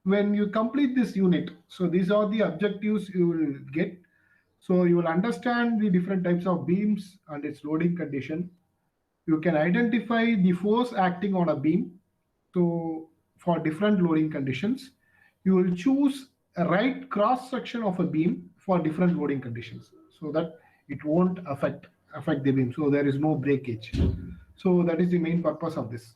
when you complete this unit, so these are the objectives you will get. So you will understand the different types of beams and its loading condition. You can identify the force acting on a beam. So for different loading conditions, you will choose a right cross section of a beam for different loading conditions so that it won't affect the beam. So there is no breakage. So that is the main purpose of this.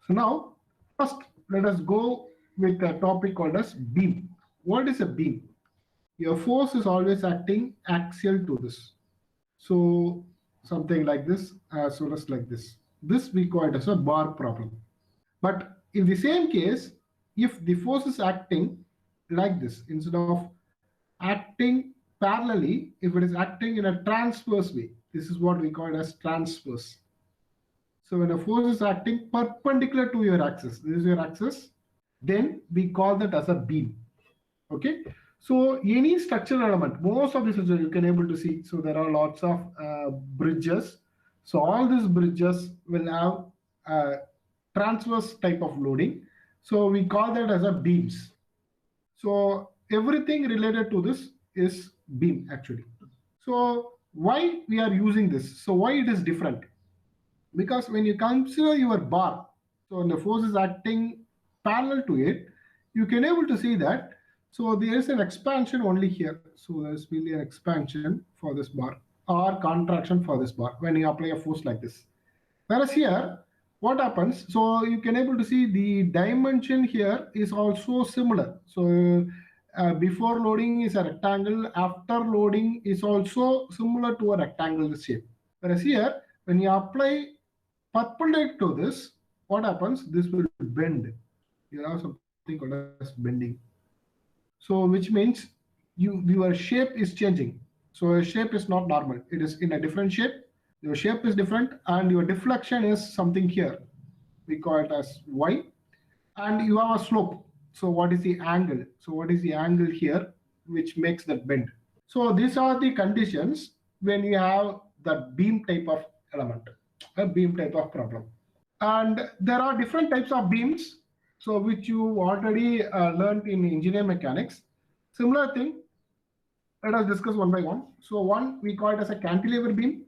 So now, first let us go with a topic called as beam. What is a beam? Your force is always acting axial to this. So something like this as well as like this. This we call it as a bar problem. But in the same case, if the force is acting like this, instead of acting parallelly, if it is acting in a transverse way, this is what we call as transverse. So when a force is acting perpendicular to your axis, this is your axis, then we call that as a beam. Okay. So any structural element, most of the structure you can able to see. So there are lots of bridges. So all these bridges will have transverse type of loading. So we call that as a beams. So everything related to this is beam actually. So why we are using this? So why it is different? Because when you consider your bar, so when the force is acting parallel to it, you can able to see that. So there is an expansion only here. So there's really an expansion for this bar or contraction for this bar when you apply a force like this. Whereas here, what happens? So you can able to see the dimension here is also similar. So before loading is a rectangle, after loading is also similar to a rectangle shape. Whereas here, when you apply perpendicular to this, what happens? This will bend. You have something called as bending. So which means your shape is changing. So your shape is not normal. It is in a different shape. Your shape is different and your deflection is something here. We call it as y. And you have a slope. So what is the angle? So what is the angle here which makes that bend? So these are the conditions when you have the beam type of element, a beam type of problem. And there are different types of beams, so which you already learned in engineering mechanics. Similar thing, let us discuss one by one. So one, we call it as a cantilever beam.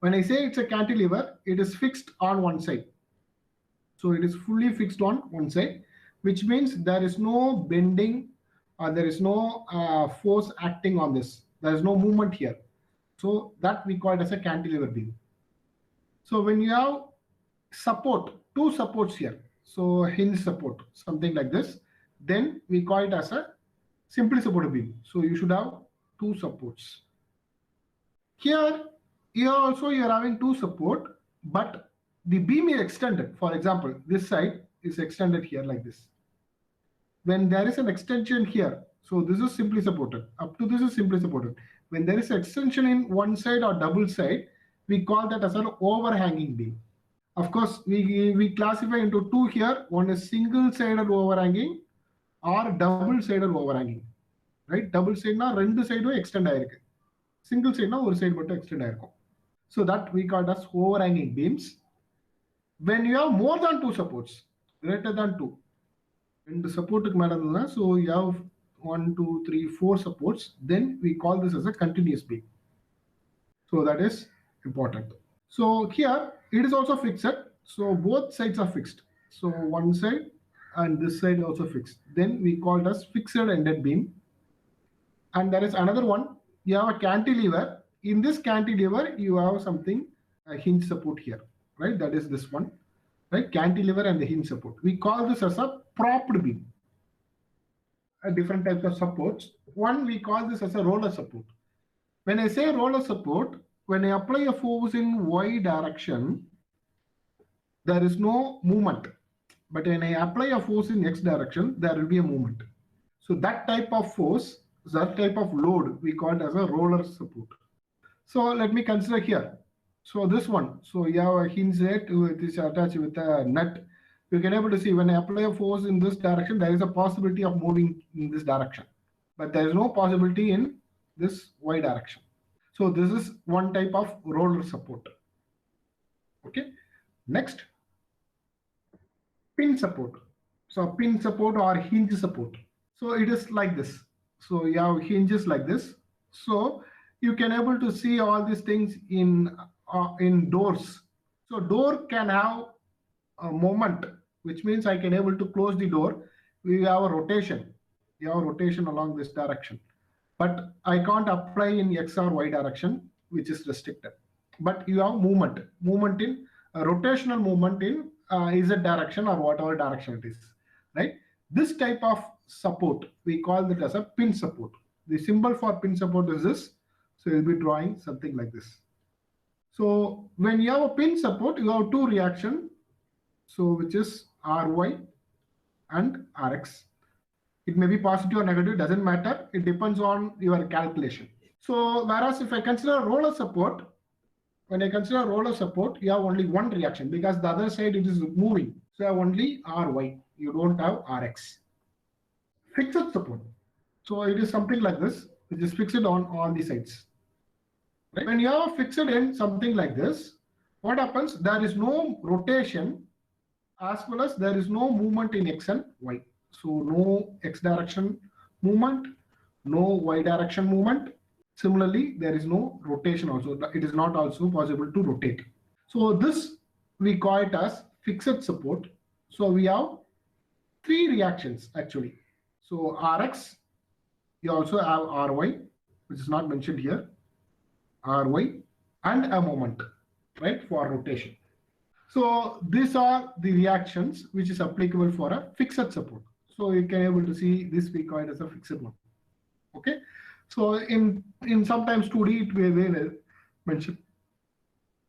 When I say it's a cantilever, it is fixed on one side. So it is fully fixed on one side, which means there is no bending or there is no force acting on this. There is no movement here. So that we call it as a cantilever beam. So when you have support, two supports here, so hinge support, something like this, then we call it as a simply supported beam. So you should have two supports. Here also you are having two support, but the beam is extended. For example, this side is extended here like this. When there is an extension here, so this is simply supported, up to this is simply supported. When there is extension in one side or double side, we call that as an overhanging beam. Of course, we classify into two here. One is single-sided overhanging or double-sided overhanging. Right? Double side na rendu side extend ஆயிருக்கு. Single side na ஒரு side மட்டும் extend ஆயிருக்கும். So that we call as overhanging beams. When you have more than two supports, greater than two, ரெண்டு சப்போர்ட்டுக்கு மேல இருந்ததுன்னா, so you have 1, 2, 3, 4 supports, then we call this as a continuous beam. So that is important. So here it is also fixed. So both sides are fixed. So one side and this side also fixed. Then we call it as fixed ended beam. And there is another one. You have a cantilever. In this cantilever, you have something, a hinge support here, right? That is this one, right? Cantilever and the hinge support. We call this as a propped beam. Different types of supports. One, we call this as a roller support. When I say roller support, when I apply a force in y direction, there is no movement. But when I apply a force in x direction, there will be a movement. So that type of force, that type of load, we call it as a roller support. So let me consider here. So this one, so you have a hinge set which is attached with a nut. You can able to see when I apply a force in this direction, there is a possibility of moving in this direction. But there is no possibility in this y direction. So this is one type of roller support. Okay. Next, pin support. So pin support or hinge support. So it is like this. So you have hinges like this. So you can able to see all these things in doors. So door can have a moment, which means I can able to close the door. We have a rotation. We have a rotation along this direction, but I can't apply in X or Y direction, which is restricted. But you have movement in rotational movement in Z direction or whatever direction it is, right? This type of support, we call it as a pin support. The symbol for pin support is this. So you'll be drawing something like this. So when you have a pin support, you have two reaction. So which is Ry and Rx. It may be positive or negative, doesn't matter. It depends on your calculation. So whereas if I consider roller support, when I consider roller support, you have only one reaction because the other side it is moving. So you have only Ry. You don't have Rx. Fixed support. So it is something like this, which is fixed on all the sides. Right? When you have a fixed end, something like this, what happens? There is no rotation as well as there is no movement in X and Y. So no X direction movement, no Y direction movement. Similarly, there is no rotation also. It is not also possible to rotate. So this we call it as fixed support. So we have three reactions actually. So Rx, you also have Ry, which is not mentioned here, Ry, and a moment, right, for rotation. So these are the reactions which is applicable for a fixed support. So you can able to see this we call it as a fixed one. Okay. So in sometimes 2D it may be mentioned.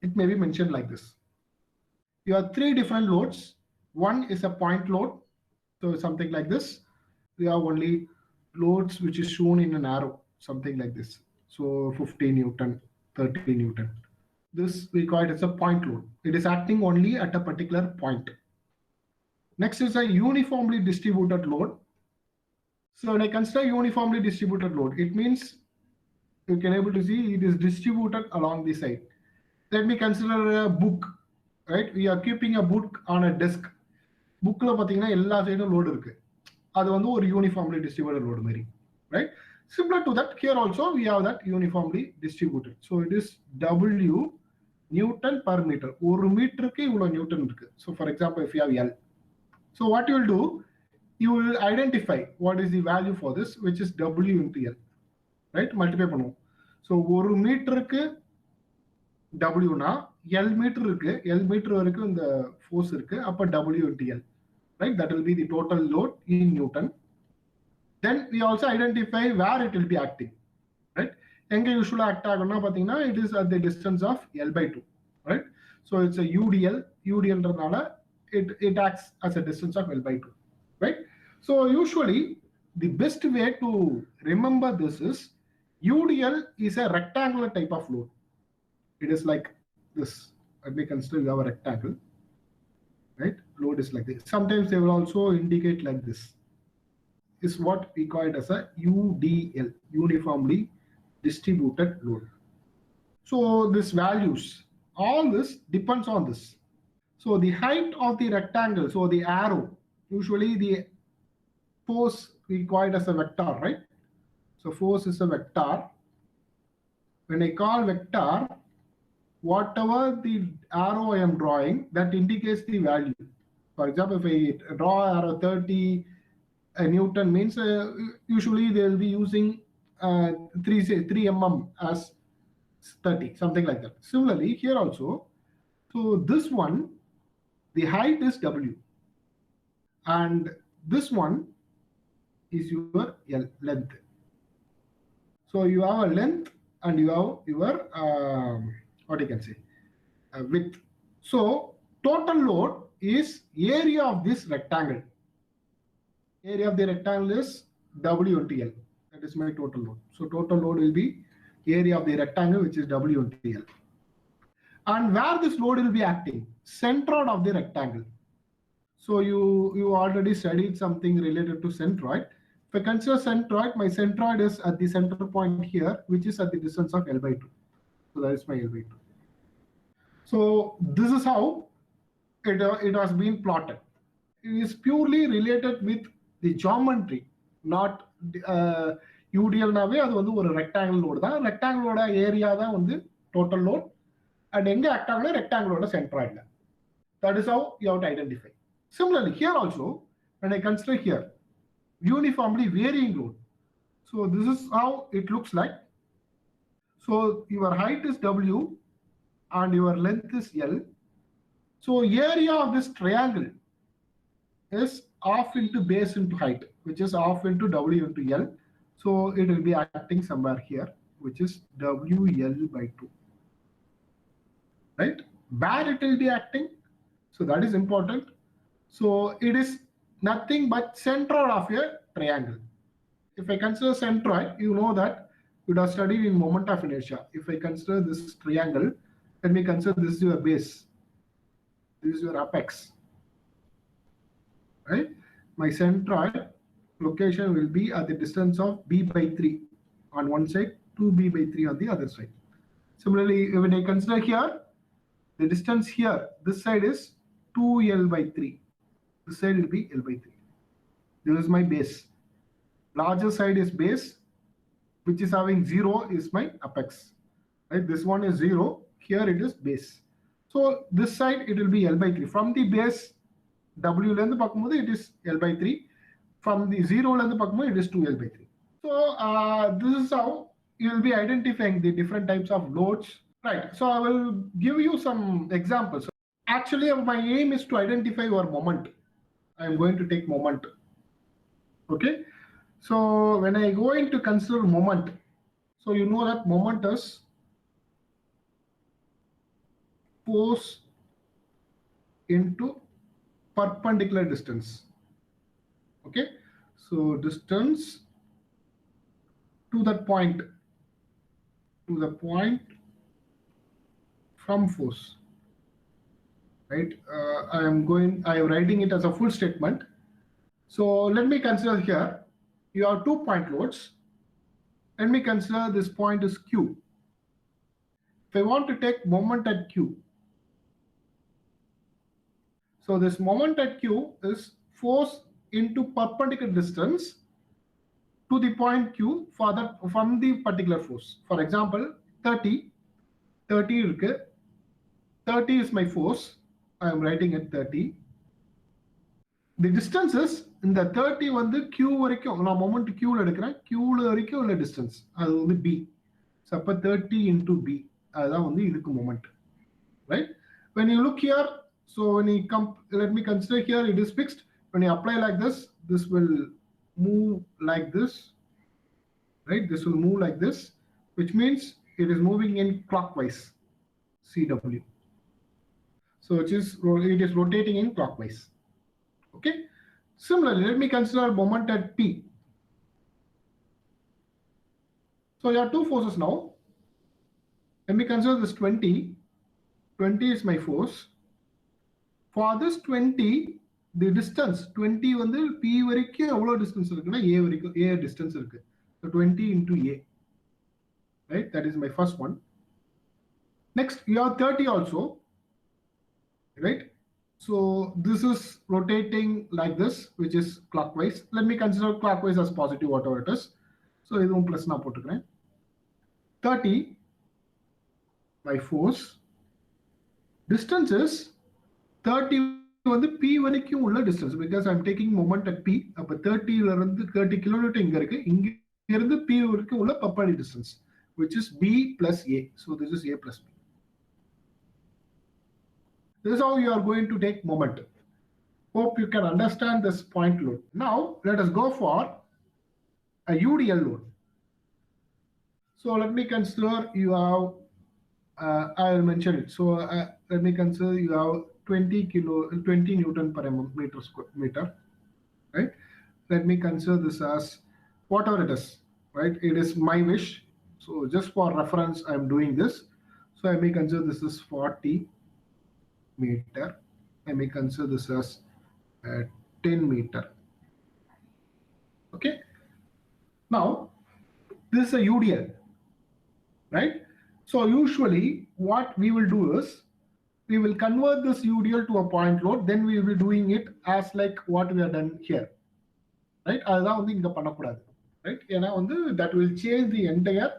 It may be mentioned like this. You have three different loads. One is a point load. So something like this. We have only loads which is shown in an arrow, something like this. So 50 Newton, 30 Newton. This we call it as a point load. It is acting only at a particular point. Next is a uniformly distributed load. So when I consider uniformly distributed load, it means you can able to see it is distributed along the side. Let me consider a book, right? We are keeping a book on a desk. Bookல பாத்தீங்கன்னா எல்லா சைடும் load இருக்கு. அது வந்து ஒரு uniformly distributed load மாதிரி, right? Similar to that, here also we have that uniformly distributed. So it is W Newton per meter. ஒரு மீட்டருக்கு இவ்வளவு நியூட்டன் இருக்கு. So for example, if you have L. So what you will do, you will identify what is the value for this, which is W into L, right? Multiply பண்ணுவோம். So ஒரு மீட்டருக்கு W னா L metre இருக்கு, L metre வரைக்கும் இந்த force இருக்கு, அப்ப W into L, right? That will be the total load in Newton. Then we also identify where it will be acting, right? எங்க யூசுவலா ஆக்ட் ஆகும்னா பாத்தீங்கன்னா it is at the distance of L by 2, right? So it's a UDL. UDLன்றதுனால it acts as a distance of L by 2, right? So usually the best way to remember this is UDL is a rectangular type of load. It is like this. Let me consider you have a rectangle, right? Load is like this. Sometimes they will also indicate like this. Is what we call it as a UDL, uniformly distributed load. So these values, all this depends on this. So the height of the rectangle, so the arrow, usually the force we call it as a vector, right? So force is a vector. When I call vector, whatever the arrow I am drawing, that indicates the value. For example, if I draw arrow 30 Newton means usually they will be using 3 mm as 30, something like that. Similarly, here also, so this one, the height is W, and this one is your L, length. So you have a length and you have your what you can say width. So total load is area of this rectangle. Area of the rectangle is W into L. That is my total load. So total load will be area of the rectangle, which is W into L. And where this load will be acting? Centroid of the rectangle. So you already studied something related to centroid. If I consider centroid, my centroid is at the center point here, which is at the distance of L by 2. So that is my L by 2. So this is how it has been plotted. is purely related with the geometry, not UDL-நாவே அது வந்து ஒரு rectangle load தான். ரெக்டாங்கிளோட area தான் வந்து total load and எங்க act ஆகல ரெக்டாங்கிளோட சென்ட்ராய்டில். That is how you have to identify. Similarly, here also, when I consider here, uniformly varying load. So this is how it looks like. So your height is W and your length is L. So area of this triangle is half into base into height, which is half into W into L. So it will be acting somewhere here, which is WL by 2. Right? Where it will be acting? So that is important. So it is nothing but centroid of a triangle. If I consider centroid, you know that you have studied in moment of inertia. If I consider this triangle, let me consider this is your base. This is your apex. Right? My centroid location will be at the distance of b by 3 on one side, 2b by 3 on the other side. Similarly, when I consider here, the distance here, this side is 2L by 3. This side will be L by 3. This is my base. Larger side is base, which is having 0 is my apex. Right? This one is 0. Here it is base. So this side it will be L by 3. From the base, W length it is L by 3. From the 0 length it is 2L by 3. So this is how you will be identifying the different types of loads. Right. So I will give you some examples. Actually, my aim is to identify your moment. I am going to take moment. Okay. So when I go into consider moment, so you know that moment is force into perpendicular distance. Okay. So distance to that point, from force. Right? I am writing it as a full statement. So let me consider here, you have 2 point loads. Let me consider this point is Q. If I want to take moment at Q, so this moment at Q is force into perpendicular distance to the point Q from the particular force. For example, 30 is my force. I am writing at 30. The distance is in the 30 வந்து Q வரைக்கும் நான் moment Q ல எடுக்கிறேன். Q ல வரைக்கும் உள்ள distance அது வந்து B. So அப்ப 30 into B அதுதான் வந்து இதுக்கு moment. Right? When you look here, so when you come, let me consider here it is fixed. When you apply like this, this will move like this. Right? This will move like this, which means it is moving in clockwise. CW. So it is rotating in clockwise. Okay. Similarly, let me consider moment at P. So you have 2 forces now. Let me consider this 20. 20 is my force. For this 20, the distance 20 வந்து P வரைக்கும் எவ்வளவு distance இருக்குன்னா A வரைக்கும் A distance இருக்கு. So 20 into A. Right? That is my first one. Next, you have 30 also. Right? So this is rotating like this, which is clockwise. Let me consider clockwise as positive, whatever it is. So this is plus na potukren. 30 by force. Distance is 30 வந்து P வரைக்கும் உள்ள distance, because I am taking moment at P. அப்ப 30 ல இருந்து 30 kilometre இங்க இருக்கு. இங்க இருந்து P வரைக்கும் உள்ள perpendicular distance, which is B plus A. So this is A plus B. This is how you are going to take moment. Hope you can understand this point load. Now let us go for a UDL load. So let me consider you have, I will mention it. So let me consider you have 20 Newton per meter, right? Let me consider this as whatever it is, right? It is my wish. So just for reference, I am doing this. So I may consider this is 40 meter. I may consider this as 10 meter. Okay. Now, this is a UDL, right? So usually what we will do is, we will convert this UDL to a point load, then we will be doing it as like what we have done here, right? அதுதான் வந்து இங்க பண்ணக்கூடாது, right? ஏன்னா வந்து that will change the entire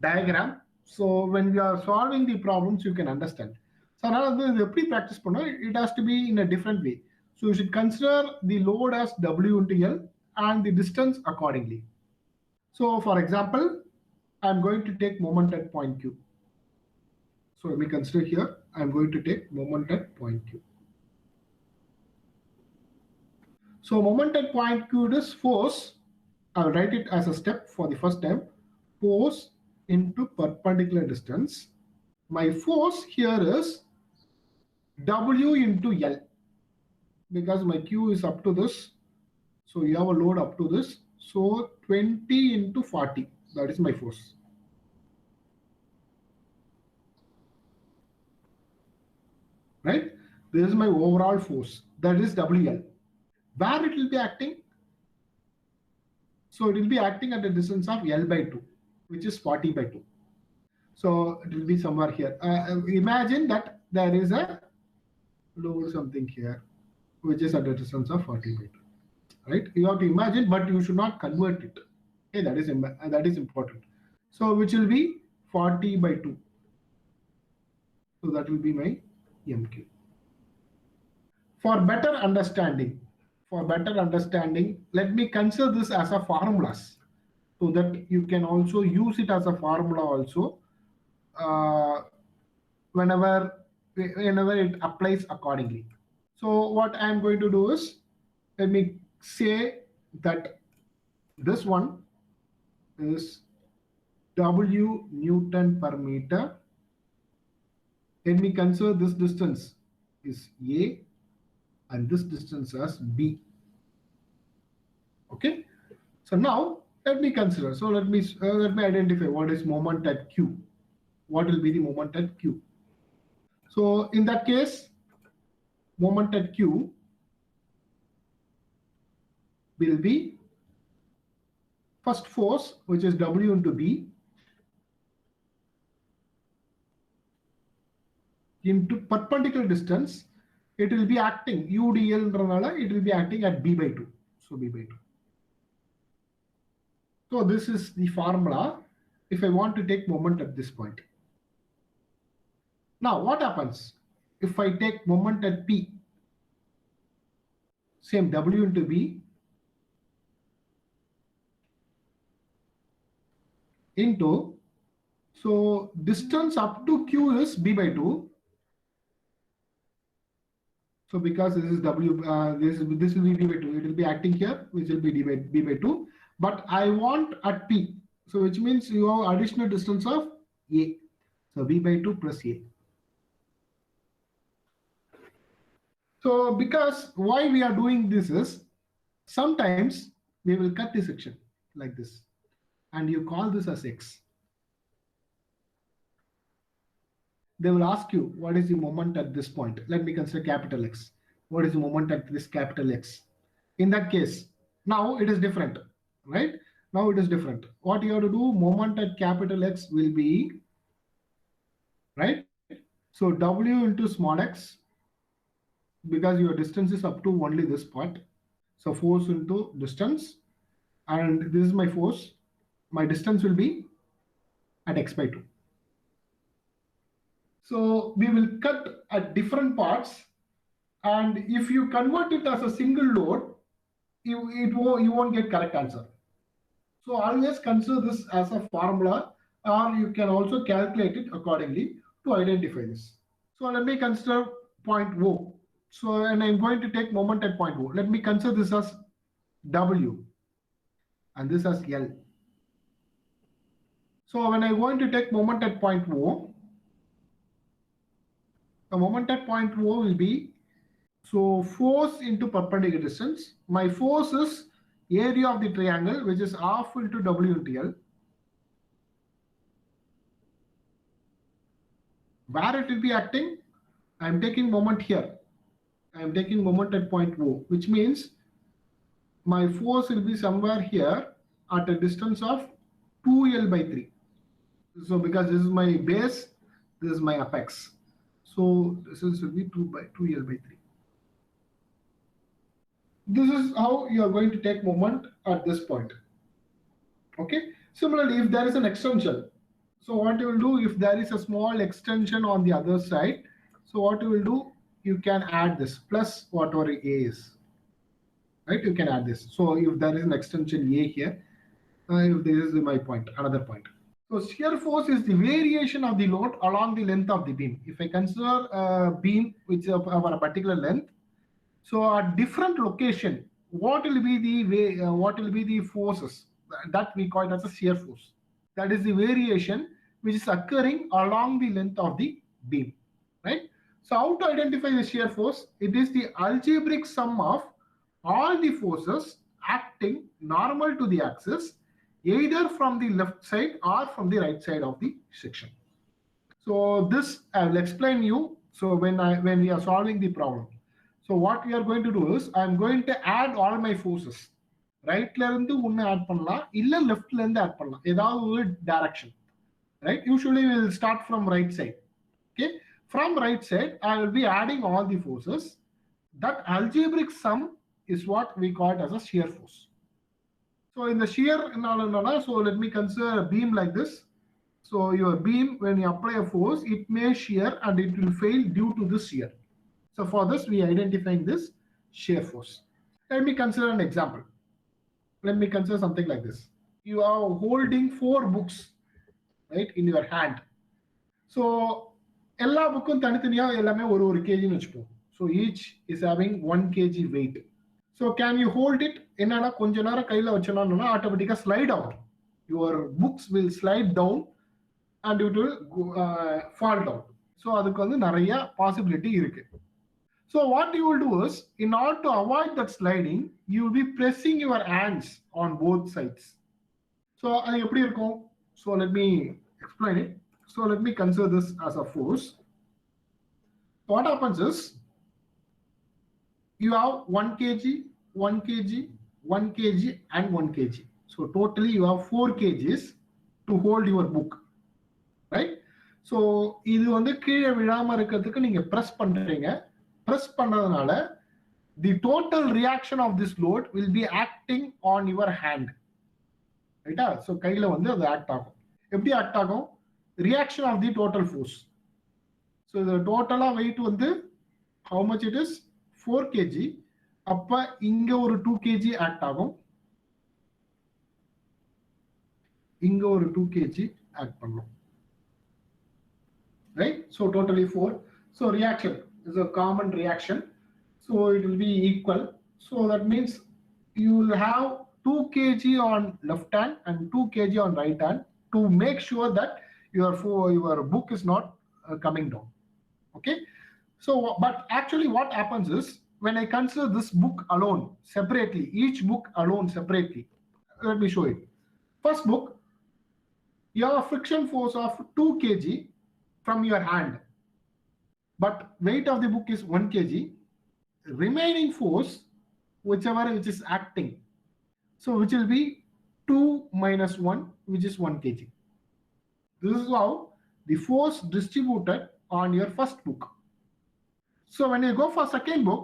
diagram. So when we are solving the problems, you can understand. So அதனால வந்து இது எப்படி practice பண்ணோம், it has to be in a different way. So you should consider the load as W into L and the distance accordingly. So for example, I'm going to take moment at point Q. So let me consider here, I'm going to take moment at point Q. So moment at point Q is force. I'll write it as a step for the first time. Force into perpendicular distance. My force here is W into L, because my Q is up to this. So you have a load up to this. So 20 into 40, that is my force. Right? This is my overall force, that is WL. Where it will be acting? So it will be acting at a distance of L by 2, which is 40 by 2. So it will be somewhere here. Imagine that there is a load something here, which is at a distance of 40 by 2. Right? You have to imagine, but you should not convert it. Okay, that is important. So which will be 40 by 2. So that will be my MQ. For better understanding, let me consider this as a formulas, so that you can also use it as a formula also whenever it applies accordingly. So what I am going to do is, let me say that this one is W Newton per meter. Let me consider this distance is A and this distance as B. Okay. So now let me consider. So let me identify what is moment at Q. What will be the moment at Q? So in that case, moment at Q will be first force, which is W into B, into perpendicular distance. It will be acting UDL, it will be acting at B by 2. So B by 2. So this is the formula if I want to take moment at this point. Now what happens if I take moment at P? Same, W into B into, so distance up to Q is B by 2. So because this is W, this will be B by 2. It will be acting here, which will be B by 2. But I want at P, so which means you have additional distance of A. So B by 2 plus A. So because why we are doing this is, sometimes we will cut the section like this, and you call this as X. They will ask you, what is the moment at this point? Let me consider capital X. What is the moment at this capital X? In that case, now it is different, right? Now it is different. What you have to do, moment at capital X will be, right? So W into small x, because your distance is up to only this part. So force into distance, and this is my force. My distance will be at X by 2. So we will cut at different parts, and if you convert it as a single load, you won't get correct answer. So always consider this as a formula, or you can also calculate it accordingly to identify this. So let me consider point O. So, and I'm going to take moment at point O. Let me consider this as W and this as L. So when I'm going to take moment at point O, the moment at point O will be, so force into perpendicular distance. My force is area of the triangle, which is half into W into L. Where it will be acting, I am taking moment here. I am taking moment at point O, which means my force will be somewhere here at a distance of 2L by 3. So because this is my base, this is my apex. So So this is will be 2L by 3. This is how you are going to take moment at this point. Okay. Similarly, if there is an extension, so what you will do, if there is a small extension on the other side, so what you will do, you can add this plus whatever A is, right? You can add this. So if there is an extension A here, if this is my point, another point. So shear force is the variation of the load along the length of the beam. If I consider a beam which is of a particular length, so at different location, what will be the what will be the forces that we call it as a shear force? That is the variation which is occurring along the length of the beam, right? So how to identify the shear force? It is the algebraic sum of all the forces acting normal to the axis, either from the left side or from the right side of the section. So this I will explain you. So when we are solving the problem, so what we are going to do is I am going to add all my forces. ரைட்ல இருந்து ஒன்னு add பண்ணலாம், இல்ல லெஃப்ட்ல இருந்து add பண்ணலாம், ஏதாவது ஒரு direction, right? Usually we will start from right side. Okay, from right side I will be adding all the forces. That algebraic sum is what we call it as a shear force. So in the shear, so let me consider a beam like this. So your beam, when you apply a force, it may shear and it will fail due to this shear. So for this, we are identifying this shear force. Let me consider an example. Let me consider something like this. You are holding 4 books, right, in your hand. So எல்லா புக்கும் தனித்தனியா எல்லாமே ஒரு kg னு வெச்சுப்போம். So each is having 1 kg weight. So can you hold it? என்னன்னா கொஞ்ச நேரம் கையில வச்சோம்னா ஆட்டோமேட்டிக்கா ஸ்லைட் ஆகும். Your books will slide down and it will fall down. So அதுக்கு வந்து நிறைய பாசிபிலிட்டி இருக்கு. So what you will do is, in order to avoid that sliding, you will be pressing your hands on both sides. So அது எப்படி இருக்கும்? So let me explain it. So let me consider this as a force. What happens is, you have 1 kg, 1 kg, 1 kg and 1 kg. So totally you have 4 kgs to hold your book, right? So இது வந்து கீழே விழாம இருக்கிறதுக்கு நீங்க press பண்றீங்க. Press பண்ணதுனால the total reaction of this load will be acting on your hand, ரைட்டா? So கையில வந்து அது ஆக்ட் ஆகும். எப்படி ஆக்ட் ஆகும்? Reaction of the total force. So the total weight வந்து how much it is? 4 kg. அப்ப இங்க ஒரு 2 kg ஆக்ட் ஆகும், இங்க ஒரு 2 kg ஆக்ட் பண்ணும், right? So totally 4. So reaction is a common reaction, so it will be equal. So that means you will have 2 kg on left hand and 2 kg on right hand to make sure that your book is not coming down. Okay, so but actually what happens is, when I consider this book alone separately, each book alone separately, let me show it. First book, you have a friction force of 2 kg from your hand, but weight of the book is 1 kg. Remaining force, which is acting, so which will be 2 minus 1, which is 1 kg. This is how the force distributed on your first book. So when you go for second book,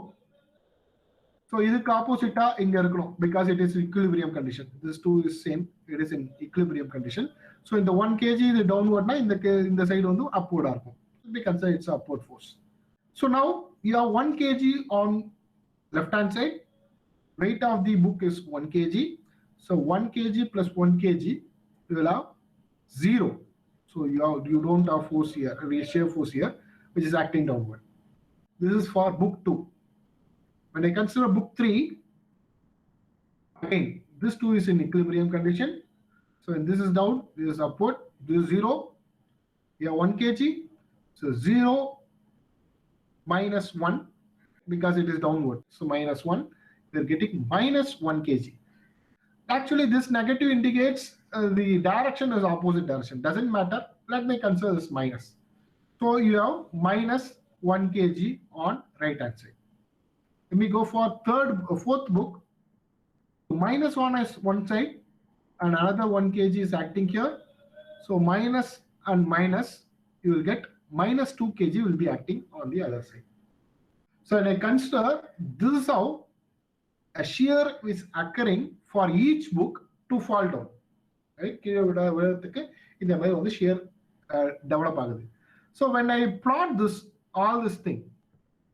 so இதுக்கு ஆப்போசிட்டா இங்க இருக்கணும், because it is equilibrium condition. This 2 is same, it is in equilibrium condition. So in the 1 kg is downward na, in the side வந்து upward இருக்கும். We consider it's upward force. So now you have 1 kg on left hand side. Weight of the book is 1 kg. So 1 kg plus 1 kg, you will have 0. So you don't have force here, shear force here, which is acting downward. This is for book 2. When I consider book 3, again this 2 is in equilibrium condition. So when this is down, this is upward, this is 0. You have 1 kg. So 0 minus 1, because it is downward. So minus 1, we're getting minus 1 kg. Actually, this negative indicates the direction is opposite direction. Doesn't matter. Let me consider this minus. So you have minus 1 kg on right hand side. Let me go for fourth book. Minus 1 is one side and another 1 kg is acting here. So minus and minus, you will get minus 2 kg will be acting on the other side. So when I consider, this is how a shear is occurring for each book to fall down. Right? இந்த மாதிரி வந்து shear develop ஆகுது. So when I plot this, all this thing,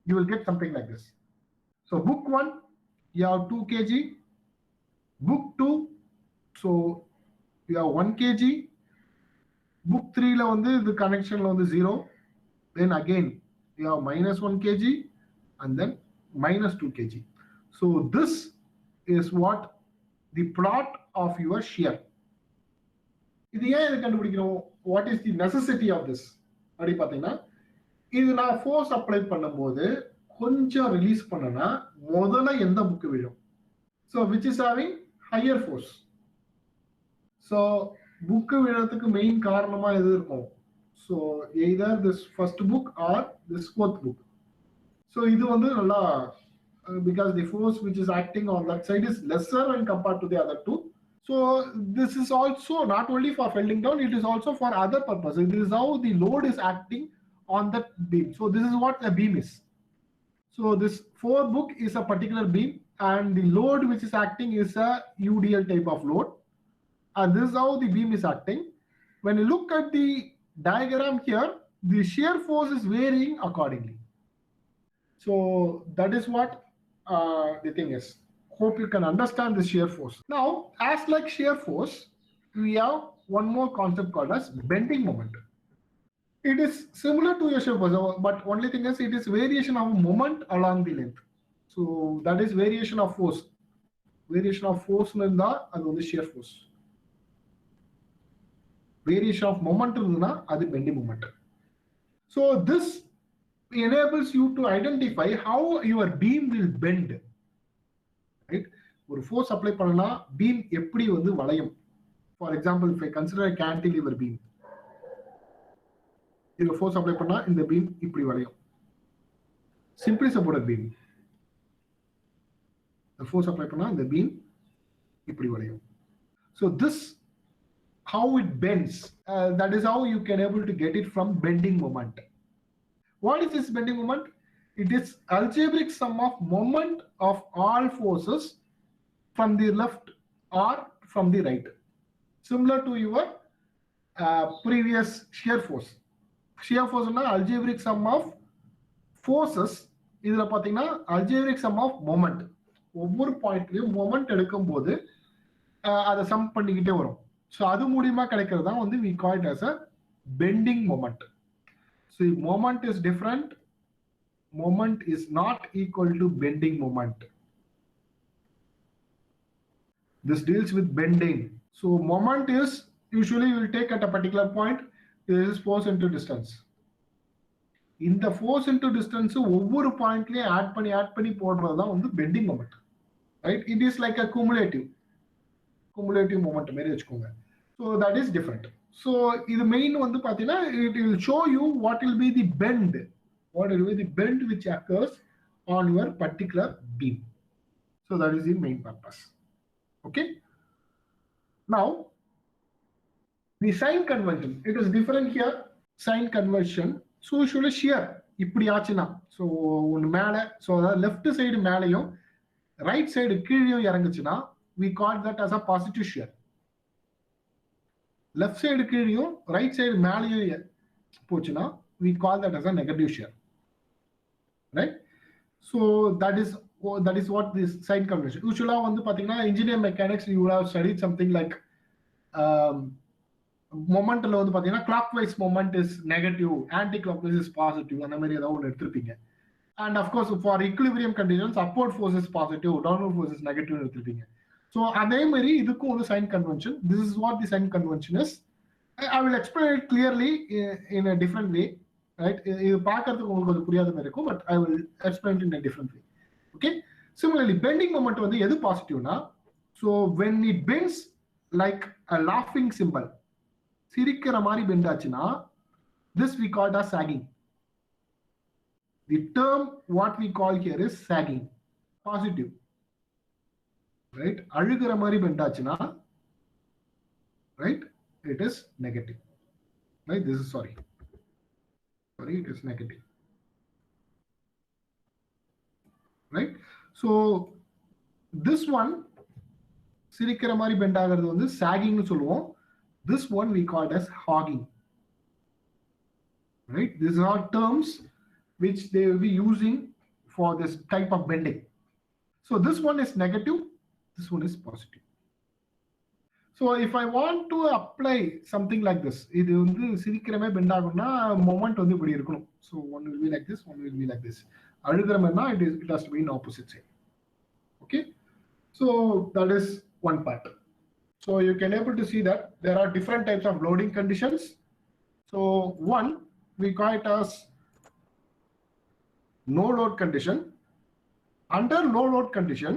you will get something like this. So book 1, you have 2 kg. Book 2, so you have 1 kg. Book 3 la வந்து the connection la வந்து 0. Then again you have minus 1 kg and then minus 2 kg. So this is what the plot of your shear. இது ஏன் இது கண்டுபிடிக்கிறோம்? What is the necessity of this? அப்படி பார்த்தீங்கன்னா, இது நான் ஃபோர்ஸ் அப்ளை பண்ணும்போது கொஞ்சம் ரிலீஸ் பண்ணனா முதல்ல எந்த புக்கு விழும்? So which is having higher force. So book விழறதுக்கு மெயின் காரணமா எது இருக்கும்? So either this first book or this fourth book. So இது வந்து நல்லா because the force which is acting on that side is lesser when compared to the other two. So this is also not only for felting down, it is also for other purposes. This is how the load is acting on that beam. So this is what a beam is. So this 4 book is a particular beam and the load which is acting is a UDL type of load. And this is how the beam is acting. When you look at the diagram here, the shear force is varying accordingly. So that is what the thing is. Hope you can understand the shear force. Now, as like shear force, we have one more concept called as bending moment. It is similar to your shear force, but only thing is it is variation of moment along the length. So that is variation of force. Variation of force is the shear force. Variation of moment is the bending moment. So this enables you to identify how your beam will bend. Right? ஒரு force apply பண்ணனா beam எப்படி வந்து வளையும். For example, if I consider a cantilever beam, இது force apply பண்ணா இந்த beam இப்படி வளையும். Simply supported beam. The force apply பண்ணா இந்த beam இப்படி வளையும். So this how it bends. That is how you can able to get it from bending moment. What is this bending moment? It is algebraic sum of moment of all forces from the left or from the right. Similar to your previous shear force. Shear force is algebraic sum of forces. இதுல பாத்தீங்கன்னா algebraic sum of moment. ஒவ்வொரு பாயிண்ட்லயும் moment எடுக்கும் போது அதை some பண்ணிக்கிட்டே வரும். So அது மூலியமா கிடைக்கிறது தான் வந்து we call it as a bending moment. So moment is different. Moment is not equal to bending moment. This deals with bending. So moment is usually you will take at a particular point. This is force into distance. In the force into distance, ஒவ்வொரு பாயிண்ட்லயே add பண்ணி போடுறது தான் வந்து bending moment. Right? It is like a cumulative moment மாதிரி வச்சுக்கோங்க. So that is different. So இது main வந்து பாத்தீங்கன்னா it will show you what will be the bend. What will be the bend which occurs on your particular beam. So that is the main purpose. Okay. Now, the sign convention. It is different here. Sign convention. So usually shear. இப்படி ஆச்சுன்னா so ஒன்று மேலே so அதாவது left side மேலேயும் right side கீழேயும் இறங்குச்சுன்னா we call that as a positive shear. Left side கீழேயும் right side மேலேயும் போச்சுன்னா we call that as a negative shear. Right? So that is what this sign convention. Usually வந்து பாத்தீங்கன்னா engineer mechanics you would have studied something like momentல வந்து பாத்தீங்கன்னா clockwise moment is negative, anti-clockwise is positive அந்த மாதிரி ஏதாவது ஒன்று எடுத்திருப்பீங்க. And of course for equilibrium conditions upward force is positive, downward force is negative எடுத்திருப்பீங்க. So அதே மாதிரி இதுக்கும் ஒரு sign convention. This is what the sign convention is. I will explain it clearly in a different way. Right? இது பார்க்கறதுக்கு உங்களுக்கு அது புரியாத மாதிரி இருக்கும், but I will explain it in a different way. Okay? Similarly, bending moment வந்து எது பாசிட்டிவ்னா, so when it bends like a laughing symbol, சிரிக்கிற மாதிரி பெண்ட் ஆச்சுன்னா this we call as sagging. The term what we call here is sagging. Positive. Right? அழுகிற மாதிரி bend ஆச்சுன்னா right? It is negative. Right? This is sorry. Sorry, it is negative. Right? So this one, சிரிக்கிற மாதிரி bend ஆகிறது வந்து sagging சொல்லுவோம். This one we call as hogging. Right? These are terms which they will be using for this type of bending. So this one is negative, this one is positive. So if I want to apply something like this, இது வந்து சிரிக்கிற மாதிரி bend ஆகும்னா moment வந்து இப்படி இருக்கணும். So one will be like this, one will be like this. அழுகிற மாதிரினா it has to be in opposite side. Okay, so that is one part. So you can able to see that there are different types of loading conditions. So one, we call it as no load condition. Under no load condition,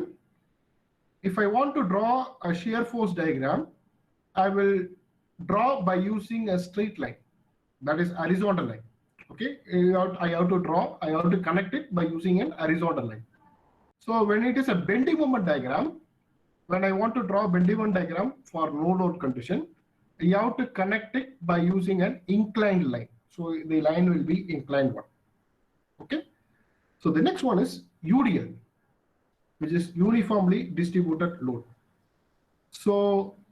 if I want to draw a shear force diagram, I will draw by using a straight line, that is horizontal line. Okay, I have to draw, I have to connect it by using an horizontal line. So when it is a bending moment diagram, when I want to draw a bending moment diagram for no load condition, you have to connect it by using an inclined line. So the line will be inclined one. Okay, so the next one is UDL, which is uniformly distributed load. So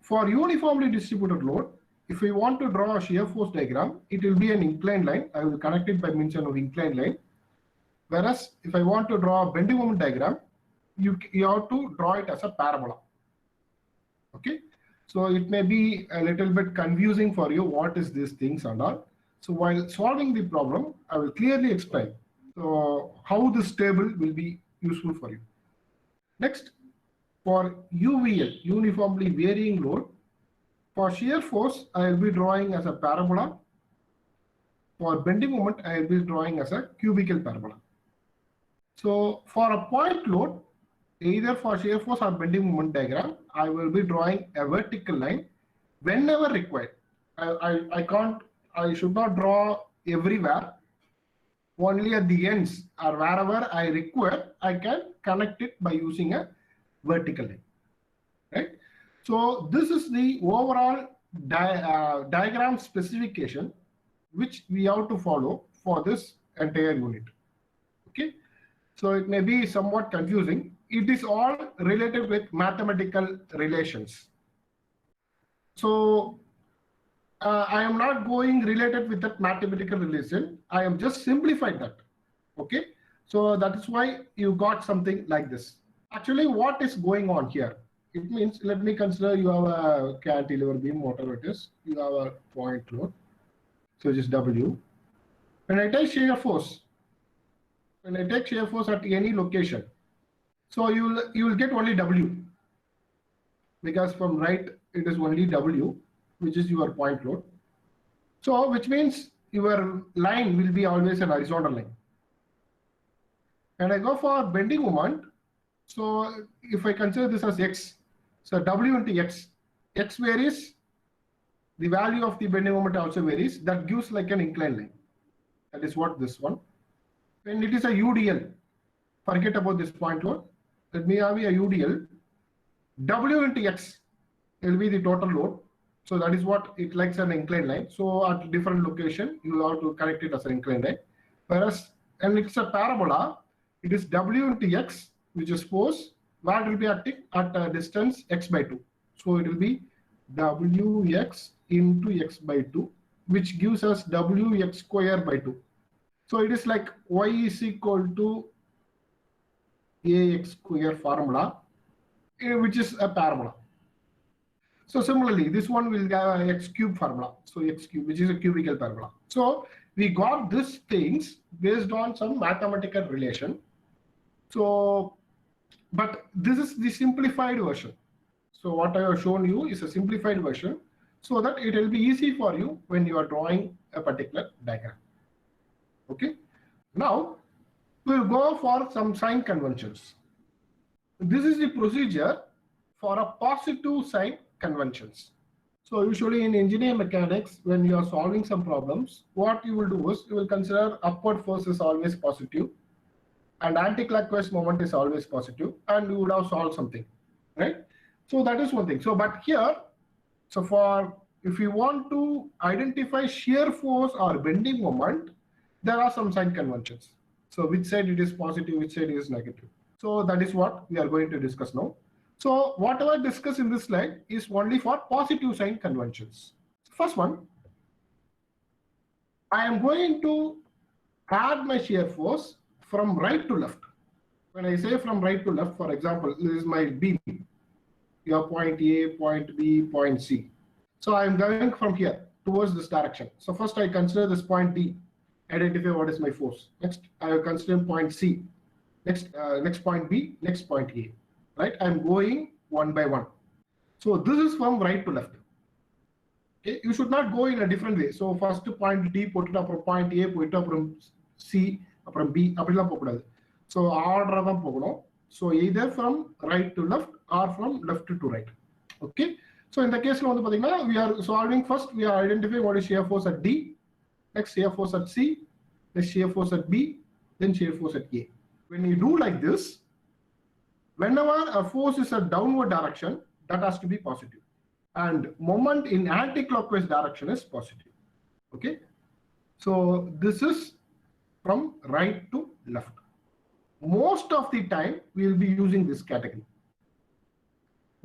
for uniformly distributed load, if we want to draw a shear force diagram, it will be an inclined line. I will connect it by means of inclined line. Whereas if I want to draw a bending moment diagram, you have to draw it as a parabola. Okay, so it may be a little bit confusing for you what is these things and all. So while solving the problem, I will clearly explain how this table will be useful for you. Next, for UVL, uniformly varying load, for shear force, I will be drawing as a parabola. For bending moment, I will be drawing as a cubical parabola. So for a point load, either for shear force or bending moment diagram, I will be drawing a vertical line whenever required. I should not draw everywhere. Only at the ends or wherever I require, I can connect it by using a vertical line. Right? So this is the overall diagram specification which we have to follow for this entire unit. Okay, so it may be somewhat confusing. It is all related with mathematical relations. So I am not going related with that mathematical relation. I am just simplified that. Okay, so that is why you got something like this. Actually, what is going on here? It means, let me consider you have a cantilever beam, whatever it is. You have a point load, so just W. When I take shear force, at any location, so you will get only W, because from right it is only W, which is your point load. So which means your line will be always an horizontal line. And I go for bending moment. So if I consider this as X, so W into X, X varies, the value of the bending moment also varies. That gives like an inclined line. That is what this one. When it is a UDL, forget about this point load. Let me have a UDL. W into X will be the total load. So that is what it likes an inclined line. So at different location, you have to connect it as an inclined line. Whereas, and it's a parabola, it is W into X, which is force, where it will be acting at a distance X by 2. So it will be Wx into X by 2, which gives us Wx square by 2. So it is like Y is equal to Ax square formula, which is a parabola. So similarly, this one will have a X cube formula. So X cube, which is a cubical parabola. So we got these things based on some mathematical relation. So, but this is the simplified version. So what I have shown you is a simplified version, so that it will be easy for you when you are drawing a particular diagram. Okay. Now we'll go for some sign conventions. This is the procedure for a positive sign conventions. So usually in engineering mechanics, when you are solving some problems, what you will do is you will consider upward force is always positive and anti-clockwise moment is always positive, and you would have solved something, right? So that is one thing. So but here, if you want to identify shear force or bending moment, there are some sign conventions. So which side it is positive, which side is negative. So that is what we are going to discuss now. So whatever discussed in this slide is only for positive sign conventions. First one, I am going to add my shear force from right to left. When I say from right to left, for example, this is my beam. Your point A, point B, point C. So I am going from here towards this direction. So first I consider this point D, identify what is my force. Next, I will consider point C. Next point B, next point A. Right? I am going one by one. So this is from right to left. Okay? You should not go in a different way. So first point D put it up from point A, put it up from C, from B, so order. So either from right to left or from left to right. Okay. So in the case we are solving first, we are identifying what is shear force at D, next shear force at C, next shear force at B, then shear force at A. When you do like this, whenever a force is a downward direction, that has to be positive. And moment in anti-clockwise direction is positive. Okay. So this is from right to left. Most of the time we will be using this category.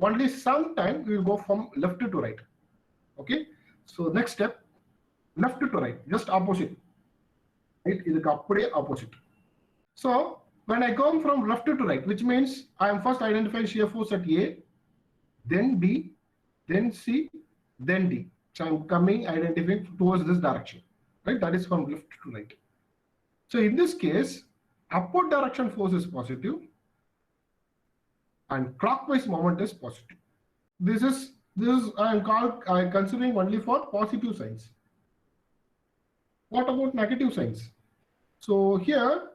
Only sometime we will go from left to right. Okay. So next step, left to right, just opposite. Right? Is opposite. So when I come from left to right, which means I am first identifying shear force at A, then B, then C, then D. So I'm coming identifying towards this direction. Right? That is from left to right. So in this case, upward direction force is positive and clockwise moment is positive. This is I am considering only for positive signs. What about negative signs? So here,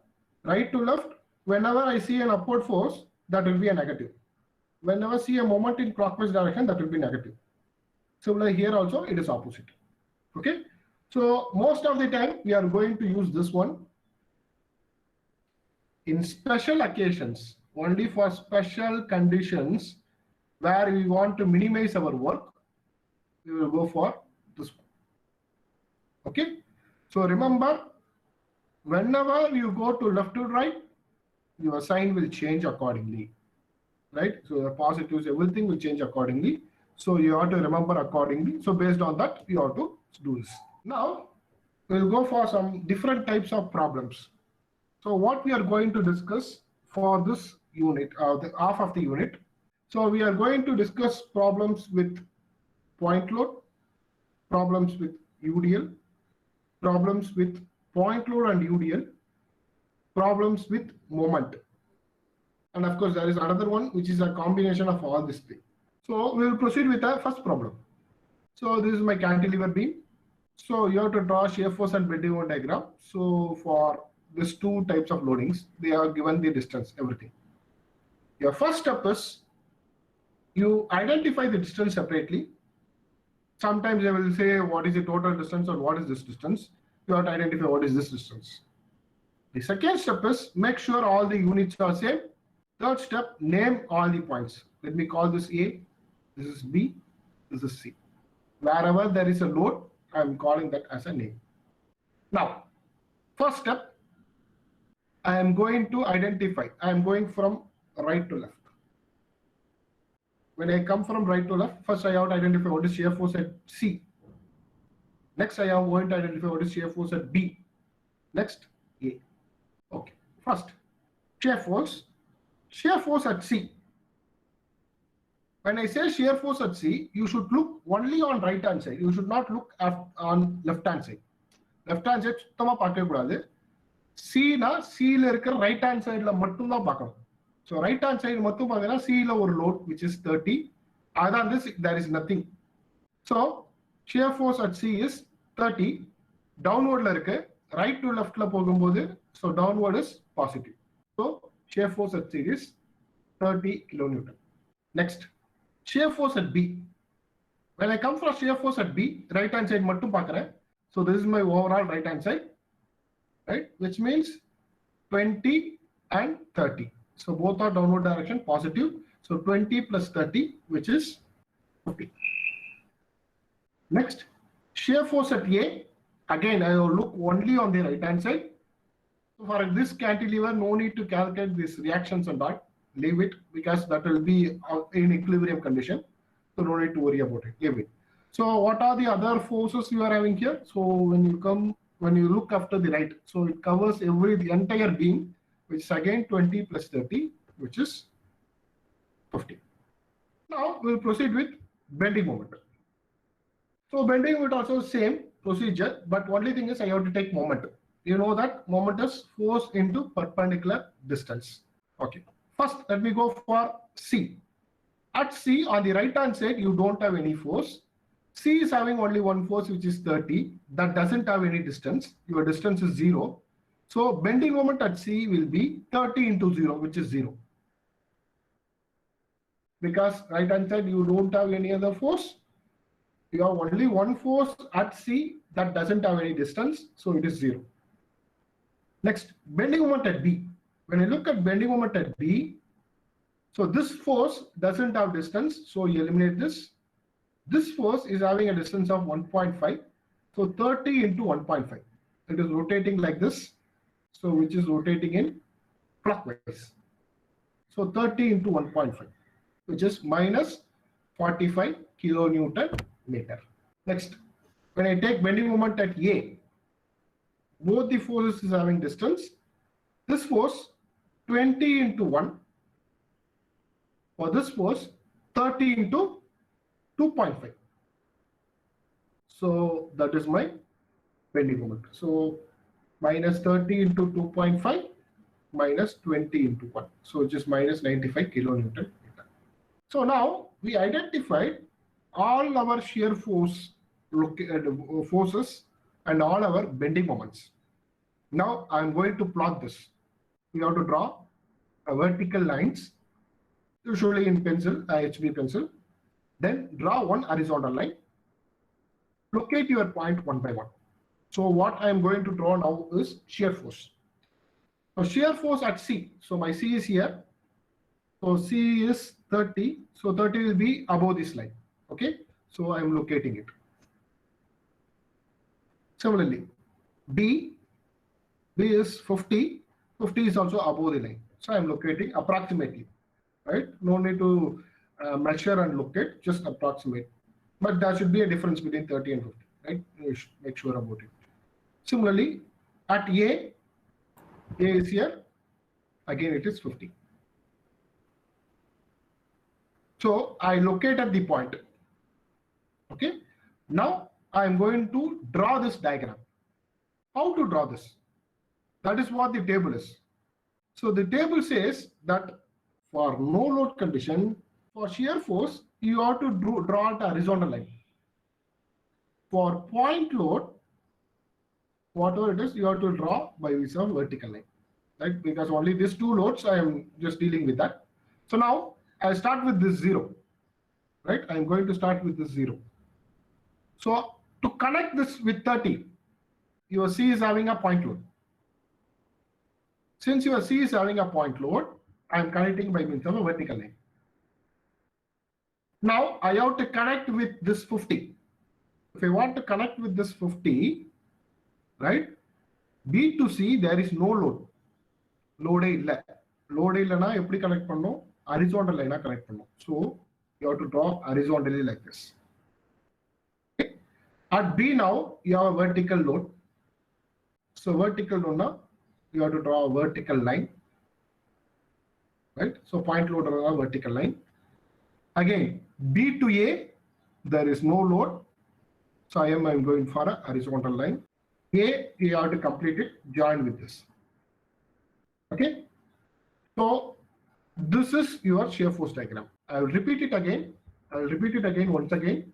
right to left, whenever I see an upward force, that will be a negative. Whenever I see a moment in clockwise direction, that will be negative. Similarly here also it is opposite. Okay. So most of the time we are going to use this one. In special occasions, only for special conditions where we want to minimize our work, we will go for this one. Okay. So remember, whenever you go to left to right, your sign will change accordingly. Right. So the positives, everything will change accordingly. So you have to remember accordingly. So based on that, you have to do this. Now we'll go for some different types of problems. So what we are going to discuss for this unit, the half of the unit. So we are going to discuss problems with point load, problems with UDL, problems with point load and UDL, problems with moment. And of course, there is another one which is a combination of all these three. So we will proceed with the first problem. So this is my cantilever beam. So you have to draw shear force and bending moment diagram. So for these two types of loadings, they are given the distance, everything. Your first step is you identify the distance separately. Sometimes they will say what is the total distance or what is this distance. You have to identify what is this distance. The second step is make sure all the units are same. Third step, name all the points. Let me call this A, this is B, this is C. Wherever there is a load, I am calling that as a name. Now, first step, I am going to identify. I am going from right to left. When I come from right to left, first I have to identify what is shear force at C. Next, I am going to identify what is shear force at B. Next, A. Okay. First, shear force at C. When I say shear force at C, you should look only on right hand side. You should not look on left hand side. Left hand side சுத்தமா பார்க்கவே கூடாது. C na C ல இருக்கிற right hand side ல மட்டும் தான் பார்க்கணும். So right hand side மட்டும் பார்த்தீங்கன்னா C ல ஒரு load which is 30. Other than this, there is nothing. So shear force at C is 30. Downward ல இருக்கு. Right to left ல போகும்போது, so downward is positive. So shear force at C is 30 kilonewton. Next, shear force at B. When I come from shear force at B, right hand side மட்டும் பார்க்கிறேன். So this is my overall right hand side, right? Which means 20 and 30. So both are downward direction positive. So 20 plus 30, which is 50. Next, shear force at A. Again, I will look only on the right hand side. So for this cantilever, no need to calculate these reactions and all. Leave it because that will be in equilibrium condition. So no need to worry about it. Leave it. So what are the other forces you are having here? So when you look after the right, so it covers the entire beam, which is again 20 plus 30, which is 50. Now we'll proceed with bending moment. So bending moment also same procedure, but only thing is I have to take moment. You know that moment is force into perpendicular distance. Okay. First, let me go for C. At C, on the right hand side, you don't have any force. C is having only one force, which is 30. That doesn't have any distance. Your distance is 0. So bending moment at C will be 30 into 0, which is 0. Because right hand side, you don't have any other force. You have only one force at C that doesn't have any distance. So it is 0. Next, bending moment at B. When you look at bending moment at B, so this force doesn't have distance, so you eliminate this. This force is having a distance of 1.5, so 30 into 1.5. It is rotating like this, so which is rotating in clockwise. So 30 into 1.5, which is minus 45 kilonewton meter. Next, when I take bending moment at A, both the forces is having distance. This force 20 into 1, for this force 30 into 2.5. So that is my bending moment. So minus 30 into 2.5 minus 20 into 1. So it is minus 95 kilonewton meter. So now we identified all our shear force forces and all our bending moments. Now I am going to plot this. We have to draw a vertical lines, usually in pencil, HB pencil. Then draw one horizontal line. Locate your point one by one. So what I am going to draw now is shear force. So shear force at C. So my C is here. So C is 30. So 30 will be above this line. Okay. So I am locating it. Similarly, B is 50. 50 is also above the line. So I am locating approximately. Right. No need to measure and locate, just approximate. But there should be a difference between 30 and 50. Right. You should make sure about it. Similarly, at A is here. Again, it is 50. So I located the point. Okay. Now I am going to draw this diagram. How to draw this? That is what the table is. So the table says that for no load condition, for shear force, you have to draw a horizontal line. For point load, whatever it is, you have to draw by means of vertical line. Right? Because only these two loads, I am just dealing with that. So now I start with this 0. Right? I am going to start with this 0. So to connect this with 30, your C is having a point load. Since your C is having a point load, I am connecting by means of a vertical line. Now I have to connect with this 50. If I want to connect with this 50, right? B to C, there is no load. Load illa. Load illana eppadi connect pannom? Horizontal line connect pannom. So you have to draw horizontally like this. Okay. At B now, you have a vertical load. So vertical load now, you have to draw a vertical line. Right? So point load on a vertical line. Again, B to A, there is no load. So I am going for a horizontal line. A, you have to complete it, join with this. Okay. So this is your shear force diagram. I will repeat it again. I will repeat it again once again.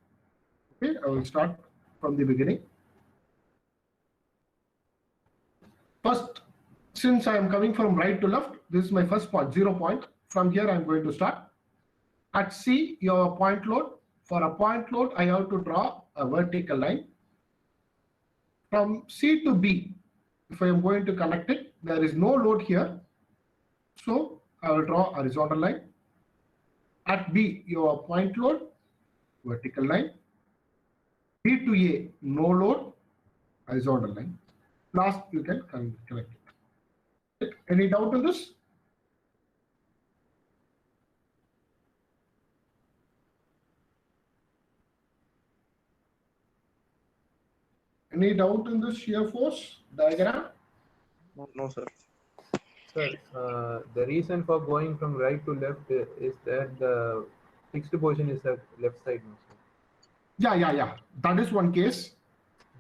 Okay. I will start from the beginning. First, since I am coming from right to left, this is my first point, 0 point. From here, I am going to start. At C, you have a point load. For a point load, I have to draw a vertical line. From C to B, if I am going to connect it, there is no load here. So I will draw a horizontal line. At B, you have a point load, vertical line. B to A, no load, horizontal line. Last, you can connect it. Any doubt on this? Any doubt in this shear force diagram? No, sir. Sir, the reason for going from right to left is that the fixed position is at left side. No, sir. Yeah. That is one case.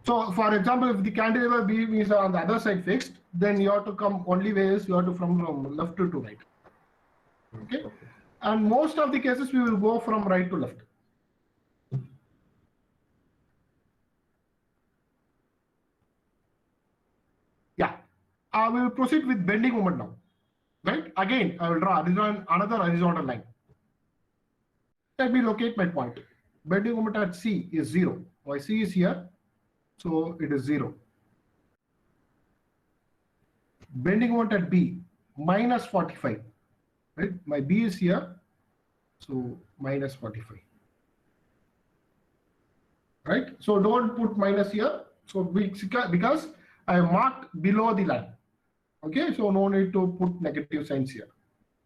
So, for example, if the cantilever beam is on the other side fixed, then you have to come only way is you have to from left to right. Okay? And most of the cases we will go from right to left. Yeah. We will proceed with bending moment now. Right? Again, I will draw another horizontal line. Let me locate my point. Bending moment at C is 0. My C is here, so it is 0. Bending moment at B, minus 45. Right? My B is here, so minus 45. Right? So don't put minus here. So because I have marked below the line. Okay, so no need to put negative signs here.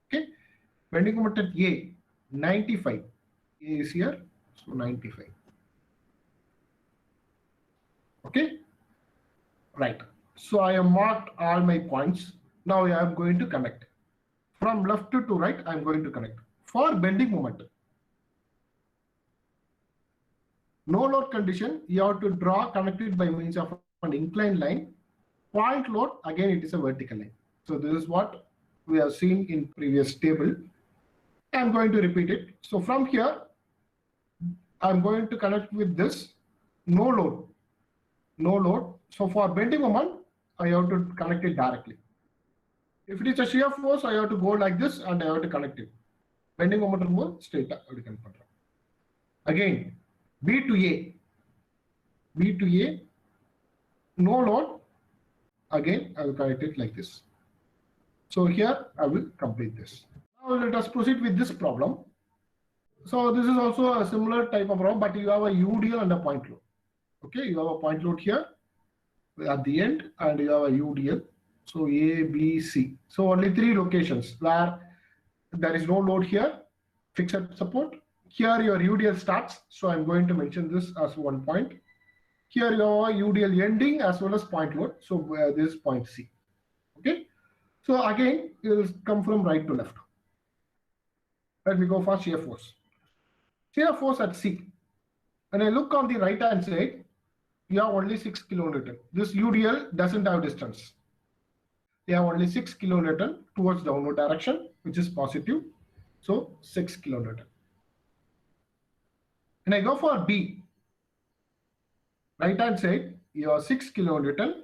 Okay, bending moment at A, 95. A is here, so 95. Okay, right. So I have marked all my points. Now I am going to connect. From left to right, I am going to connect. For bending moment, no load condition, you have to draw connected by means of an inclined line. Point load, again it is a vertical line. So this is what we have seen in previous table. I am going to repeat it. So from here, I am going to connect with this no load. No load. So for bending moment, I have to connect it directly. If it is a shear force, I have to go like this and I have to connect it. Bending moment more straight up. Again, B to A. B to A, no load. Again, I will connect it like this. So here I will complete this. Now let us proceed with this problem. So this is also a similar type of problem, but you have a UDL and a point load. Okay, you have a point load here at the end and you have a UDL. So A, B, C. So only 3 locations where there is no load here, fixed support. Here your UDL starts. So I'm going to mention this as one point. Here you have a UDL ending as well as point load. So this is point C. Okay. So again, it will come from right to left. Let me go for shear force. Shear force at C. When I look on the right hand side, you have only 6 kilonewton. This UDL doesn't have distance. You have only 6 kilonewton towards downward direction, which is positive. So 6 kilonewton. When I go for B, right hand side, you have 6 kilonewton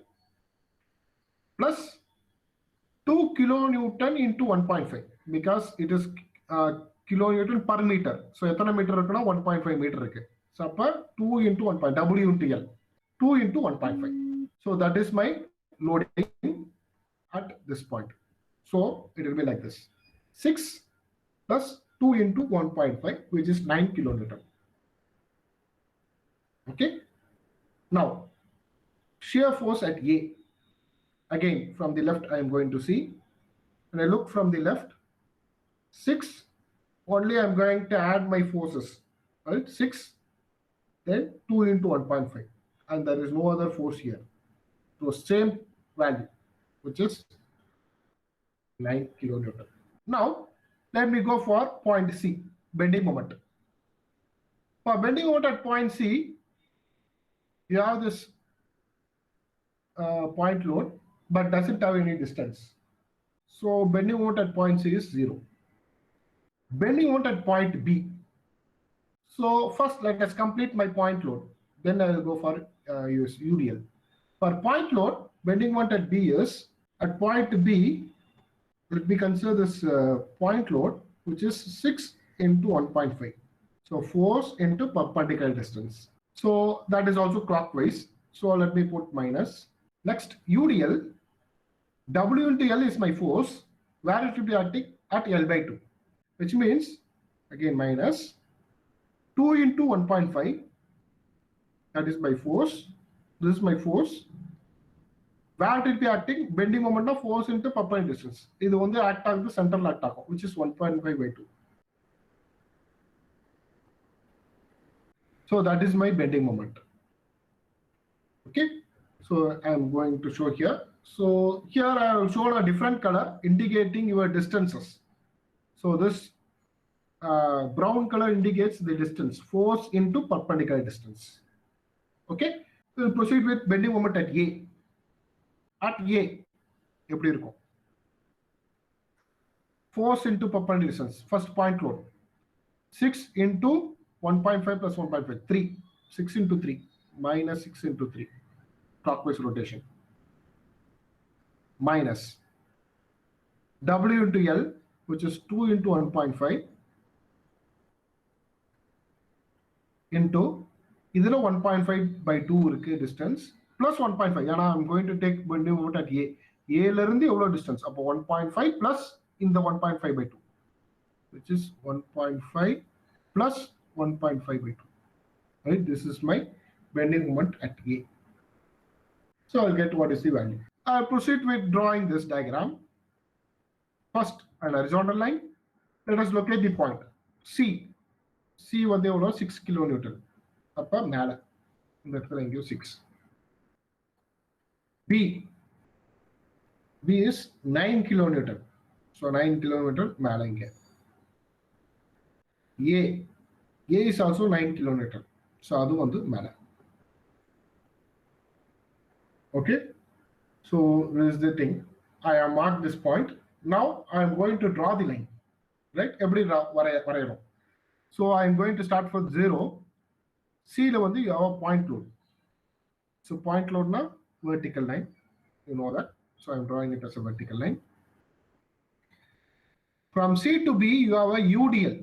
plus 2 kilonewton into 1.5 because it is kilonewton per meter. So, எத்தனை meter இருக்குன்னா 1.5 meter இருக்கு. So, அப்ப 2 into 1. W into L. 2 into 1.5. So, that is my loading at this point. So, it will be like this. 6 plus 2 into 1.5, which is 9 kilonewton. Okay. Now, shear force at A. Again, from the left, I am going to see. When I look from the left, 6, only I am going to add my forces. Right? 6, then 2 into 1.5. And there is no other force here. So, same value, which is 9 kilonewton. Now, let me go for point C, bending moment. For bending moment at point C, you have this point load, but doesn't have any distance. So bending moment at point C is 0. Bending moment at point B. So first let us complete my point load. Then I will go for use UDL. For point load, bending moment at B is at point B. Let me consider this point load, which is 6 into 1.5. So force into perpendicular distance. So that is also clockwise. So let me put minus. Next, UDL. W into L is my force, where it will be acting at L by 2, which means, again minus, 2 into 1.5, that is my force, this is my force, where it will be acting bending moment of force into perpendicular distance. இது வந்து act ஆகுது central act ஆகும், which is 1.5/2. So that is my bending moment. Okay, so I am going to show here. So here I have shown a different color indicating your distances. So this brown color indicates the distance, force into perpendicular distance. Okay, so we'll proceed with bending moment at A. At A, எப்படி இருக்கும்? Force into perpendicular distance, first point load, 6 into 1.5 plus 1.5, 3, 6 into 3, minus 6 into 3, clockwise rotation, minus W into L, which is 2 into 1.5, into இதுல 1.5/2 இருக்கு distance, plus 1.5, ஏன்னா I'm going to take bending moment at A. A ல இருந்து எவ்வளவு distance? அப்போ 1.5 plus இந்த 1.5/2, which is 1.5 plus 1.5/2. Right, this is my bending moment at A. So I'll get what is the value. I'll proceed with drawing this diagram. First, an horizontal line. Let us locate the point C. C வந்து எவ்வளவு? 6 kilonewton. அப்ப மேல இந்த இடத்துல எங்கேயோ 6. B. B is 9 kilonewton. So 9 kilonewton மேல இங்க. A. A is also 9 kilonewton. So அது வந்து மேல. Okay, so this is the thing. I have marked this point. Now I am going to draw the line, right? Every வரையறோம். So I am going to start from 0. C ல வந்து you have a point load. So point load na vertical line, you know that. So I am drawing it as a vertical line. From C to B you have a UDL.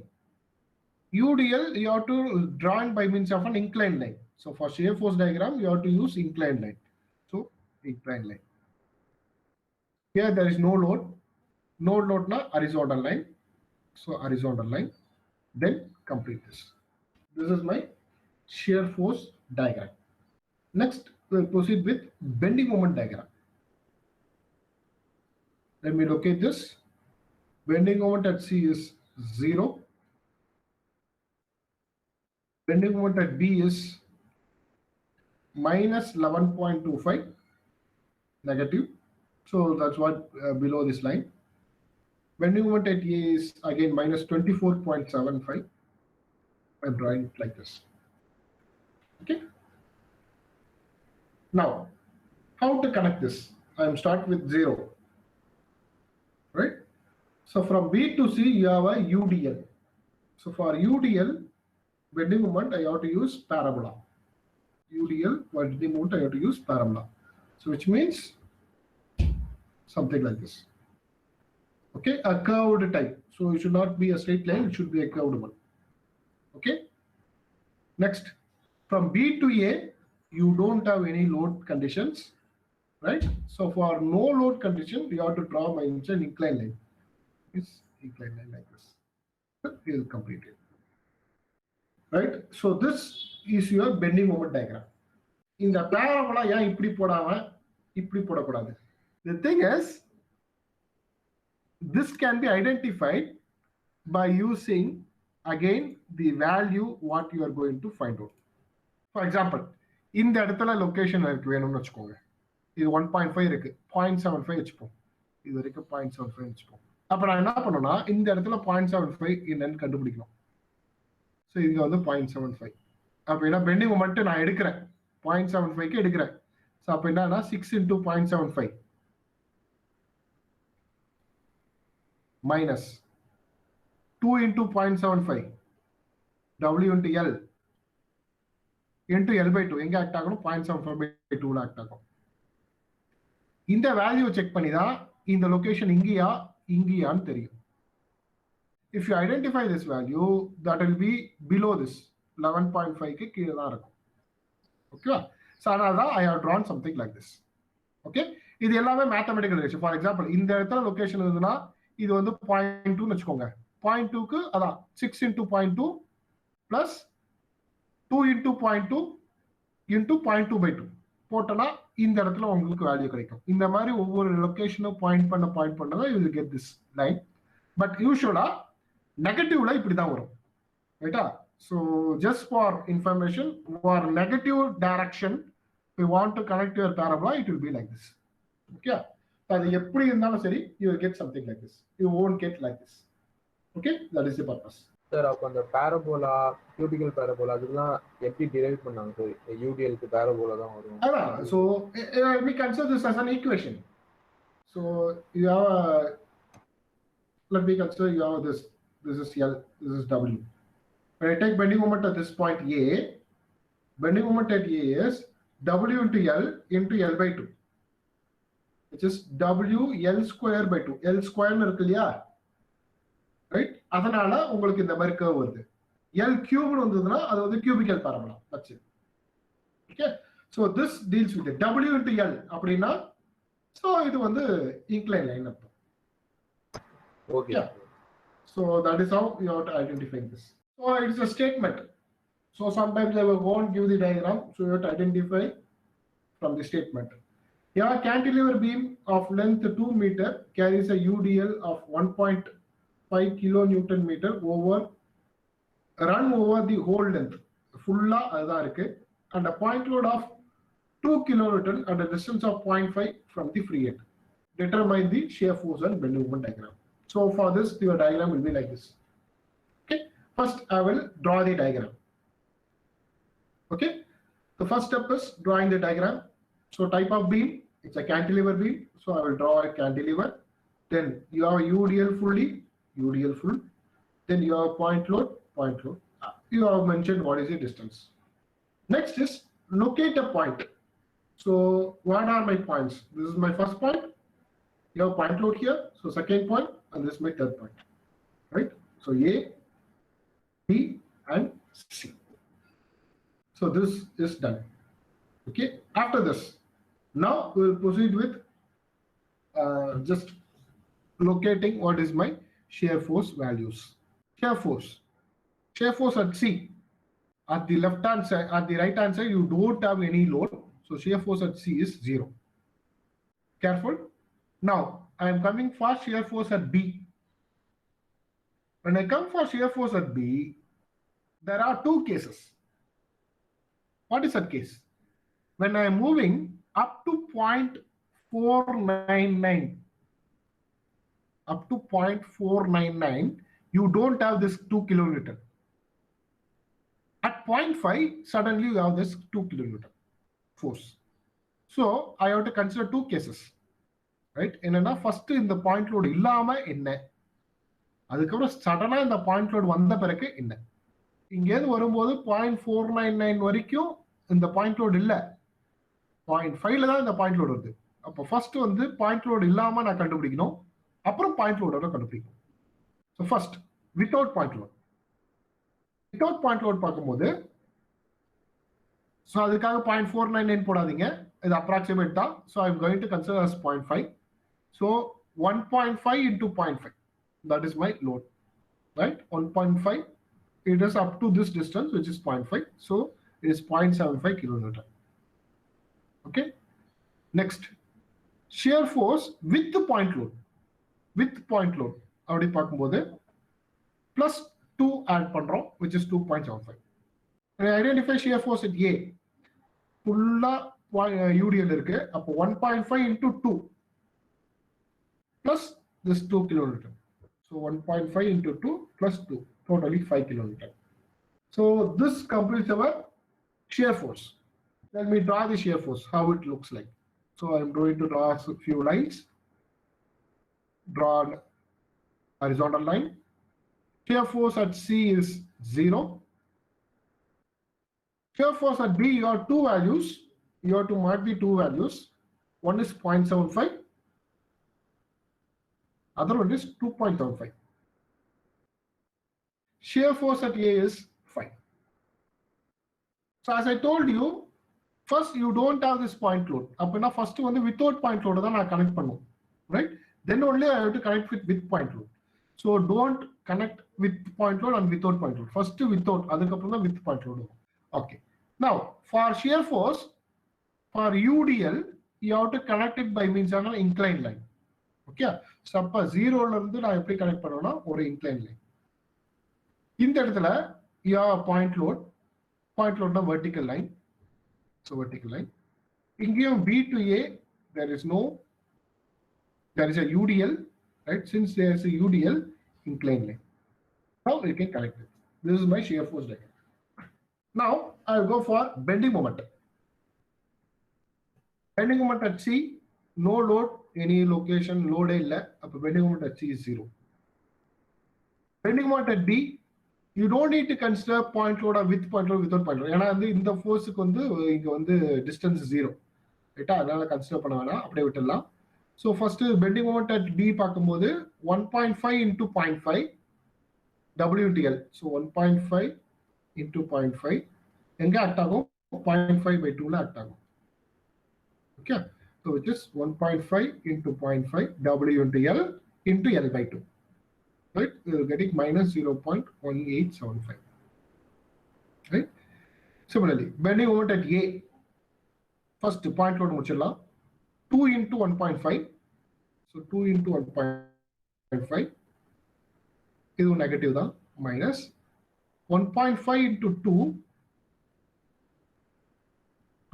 UDL you have to draw it by means of an inclined line. So for shear force diagram you have to use inclined line. So inclined line. Here there is no load. No load na horizontal line. So horizontal line. Then complete this. This is my shear force diagram. Next we'll proceed with bending moment diagram. Let me locate this. Bending moment at C is 0. Bending moment at B is minus 11.25 negative. So that's what below this line. Bending moment at A is again minus 24.75. I'm drawing it like this. Okay. Now, how to connect this? I'm start with 0. Right? So from B to C, you have a UDL. So for UDL, bending moment, I have to use parabola. UDL, bending moment, I have to use parabola. So which means something like this. Okay, a curved type. So it should not be a straight line, it should be a curved one. Okay. Next, from B to A, you don't have any load conditions, right? So for no load condition, you have to draw my inclined line. This inclined line like this. We will complete it. Right? So this is your bending moment diagram. In the parabola, ஏன் இப்படி போடாம இப்படி போடக்கூடாது? The thing is, this can be identified by using again the value what you are going to find out. For example, இந்த இடத்துல location எனக்கு வேணும்னு வச்சுக்கோங்க. இது 1.5 இருக்கு, 0.75 வச்சுப்போம். இது வரைக்கும் 0.75 வச்சுப்போம். அப்ப நான் என்ன பண்ணணும்னா இந்த இடத்துல 0.75 என்னன்னு கண்டுபிடிக்கணும். ஸோ இங்க வந்து 0.75. அப்ப என்ன பெண்டிங் மொமெண்ட் நான் எடுக்கிறேன் 0.75க்கு எடுக்கிறேன். ஸோ அப்ப என்னன்னா 6 into 0.75 minus 2 into 0.75 W into L into L/2 எங்க ஆக்ட் ஆகணும் 0.75/2 ஆக்ட் ஆகும். இந்த வேல்யூ செக் பண்ணி தான் இந்த லொகேஷன் இங்கேயான்னு தெரியும். If you identify this value, that will be below this 11.5க்கு கீழே தான் இருக்கும். ஓகேவா? ஸோ அதனால தான் I have drawn something like this. Okay, இது எல்லாமே மேத்தமெட்டிக்கல் ரிலேஷன். ஃபார் எக்ஸாம்பிள் இந்த இடத்துல லொகேஷன் இருந்ததுன்னா இது வந்து 0.2ன்னு வச்சுக்கோங்க. 0.2க்கு அதான் 6 into 0.2 plus 2 into 0.2 into 0.2/2. போட்டனா இந்த இடத்துல உங்களுக்கு வேல்யூ கிடைக்கும். இந்த மாதிரி ஒவ்வொரு லொகேஷனும் பாயிண்ட் பண்ணதான் you will get this line. பட் யூசுவலா நெகட்டிவ்ல இப்படிதான் வரும், ரைட்டா? So just for information, for negative direction we want to connect your parabola, it will be like this. Okay, அது எப்படி இருந்தாலும் சரி you will get something like this, you won't get like this. Okay, that is the purpose. Sir அப்போ அந்த parabola, cubical parabola அதெல்லாம் எப்படி drive பண்ணாங்க sir? யூடிஎல்க்கு parabola தான் வரும். அதான், so we consider this as an equation. So you have let me consider you have this is L, this is W. When I take bending moment at this point A, bending moment at A is W into L by 2, which is W L square by 2. L square இருக்கு இல்லையா, right? அதனால உங்களுக்கு இந்த மாதிரி curve வருது. L cube வந்ததுன்னா அது வந்து cubical parabola. That's it. Okay, so this deals with it. W into L அப்படின்னா so இது வந்து inclined line அர்த்தம். Okay. Yeah. So that is how you have to identify this. So it's a statement. So sometimes I won't give the diagram, so you have to identify from the statement. Yeah, cantilever beam of length 2 meter carries a UDL of 1.5 kilonewton meter run over the whole length. Fulla adha irukku, and a point load of 2 kilonewton at a distance of 0.5 from the free end. Determine the shear force and bending moment diagram. So for this, your diagram will be like this. Okay, first I will draw the diagram. Okay, the first step is drawing the diagram. So type of beam, it's a cantilever beam, so I will draw a cantilever. Then you have UDL full. Then you have point load. You have mentioned what is the distance. Next is locate a point. So what are my points? This is my first point. You have point load here, so second point, and this is my third point, right? So A, B, and C. So this is done. Okay, after this, now we will proceed with just locating what is my shear force values. Shear force at C, at the left hand side, at the right hand side you don't have any load, so shear force at C is 0. Careful. Now I am coming for shear force at B. When I come for shear force at B, there are two cases. What is that case? When I am moving up to 0.499, you don't have this 2 kilonewton. At 0.5, suddenly you have this 2 kilonewton force. So I have to consider two cases, right? என்னன்னா first இந்த point load இல்லாம என்ன, அதுக்கப்புறம் சடனா இந்த point load வந்த பிறகு என்ன. இங்கேருந்து வரும்போது 0.499 வரைக்கும் இந்த பாயிண்ட் லோட் இல்ல, 0.5ல தான் இந்த பாயிண்ட் லோட் வருது. அப்போ ஃபர்ஸ்ட் வந்து பாயிண்ட் லோட் இல்லாம நான் கண்டுபிடிக்கணும், அப்புறம் பாயிண்ட் லோடோட கண்டுபிடிக்கணும். So first without point load பார்க்கும்போது, ஸோ அதுக்காக 0.499 போடாதீங்க, இது அப்ராக்சிமேட் தான். So I am going to consider as 0.5. ஸோ 1.5 into 0.5, that is my load, right? 1.5, it is up to this distance, which is 0.5. So it is 0.75 kilonewton. Okay. Next, shear force with the point load. அப்படி பார்க்கும்போது plus 2 add பண்றோம், which is 2.75. And identify shear force at A. ஃபுல்லா UDL இருக்கு, அப்போ 1.5 into 2 plus this 2 kilonewton. So 1.5 into 2 plus 2, totally 5 kilonewton. So this completes our shear force. Let me draw the shear force, how it looks like. So I'm going to draw a few lines. Draw a horizontal line. Shear force at C is 0. Shear force at B, you have two values. You have to mark the two values. One is 0.75. Other one is 2.75. Shear force at A is 5. So as I told you, first you don't have this point load. Apna first one without point load da na connect pannu, right? Then only I have to connect with point load. So don't connect with point load and without point load. First without, adukapram da with point load. Okay. Now for shear force, For UDL, you have to connect it by means of an inclined line. Okay, so அப்ப 0 ல இருந்து நான் எப்படி connect பண்ணுவேன்னா ஒரு inclined line. இந்த இடத்துல you have a point load na vertical line. So vertical line. இங்கேயும் B to A, there is a UDL, right? Since there is a UDL, inclined line. Now you can connect it. This is my shear force diagram. Now I'll go for bending moment. Bending moment at C, no load, any location, load illa. Bending moment at C is 0. Bending moment at D, you don't need to consider point load or with point load, without point load. ஏன்னா வந்து இந்த ஃபோர்ஸுக்கு வந்து இங்க வந்து distance 0. ரைட்டா, அதனால consider பண்ண வேணாம், அப்படியே விட்டுடலாம். So first bending moment at B பார்க்கும்போது 1.5 into 0.5 WTL. ஸோ 1.5 into 0.5 எங்க ஆக்ட் ஆகும்? 0.5/2 ஆக்ட் ஆகும். Okay, so which is 1.5 into 0.5 W into L into L/2. Right, you're getting minus 0.1875. Right. Similarly, bending moment at A, first point load முடிச்சிடலாம். 2 into 1.5. So 2 into 1.5. இது negative தான், minus 1.5 into 2.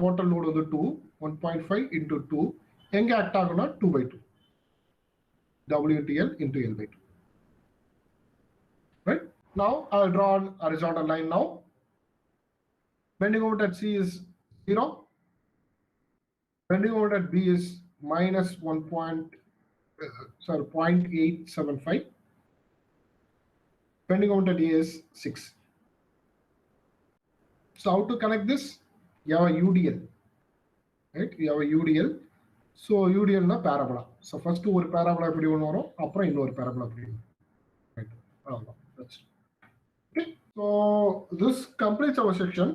Total load வந்து 2. 1.5 into 2 எங்க act ஆகும்னா 2/2 WTL into L/2. Right, now I'll draw a horizontal line. Now bending moment at C is 0. Bending moment at B is minus 0.875. Bending moment at A is 6. So how to connect this? You have a UDL. Right, you have a UDL. So UDL na parabola. So first ஒரு parabola இப்படி ஒன்று வரும், அப்புறம் இன்னொரு parabola இப்படி. Right, that's it. Okay, so this completes our section.